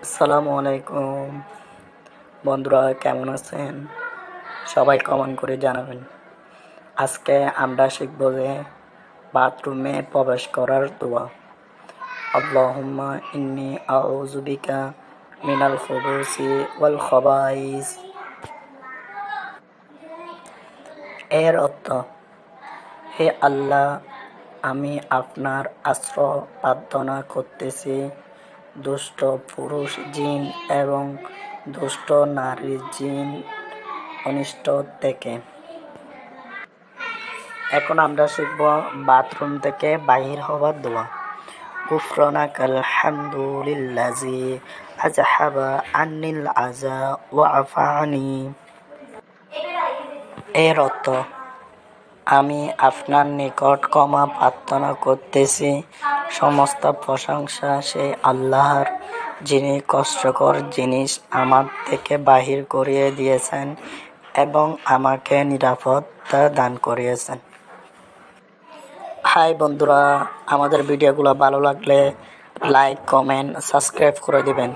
আসসালামু আলাইকুম বন্ধুরা, কেমন আছেন? সবাই কমেন্ট করে জানাবেন। আজকে আমরা শিখব যে বাথরুমে প্রবেশ করার দোয়া। আল্লাহুম্মা ইন্নী আউযু বিকা মিনাল খুবুসি ওয়াল খাবাইস। এর অর্থ, হে আল্লাহ, আমি আপনার আশ্রয় প্রার্থনা করতেছি দুষ্ট পুরুষ জিন এবং দুষ্ট নারী জিন অনিষ্ট থেকে। এখন আমরা শিখব বাথরুম থেকে বাহির হওয়ার দোয়া। গুফরানাকাল হামদুলিল্লাযী আযহাবা আন্নিল আযা ওয়া আফানি। এর অর্থ, আমি আপনার নিকট ক্ষমা প্রার্থনা করতেছি। সমস্ত প্রশংসা সেই আল্লাহর, যিনি কষ্টকর জিনিস আমার থেকে বাহির করিয়ে দিয়েছেন এবং আমাকে নিরাপত্তা দান করিয়েছেন। হাই বন্ধুরা, আমাদের ভিডিওগুলো ভালো লাগলে লাইক, কমেন্ট, সাবস্ক্রাইব করে দিবেন।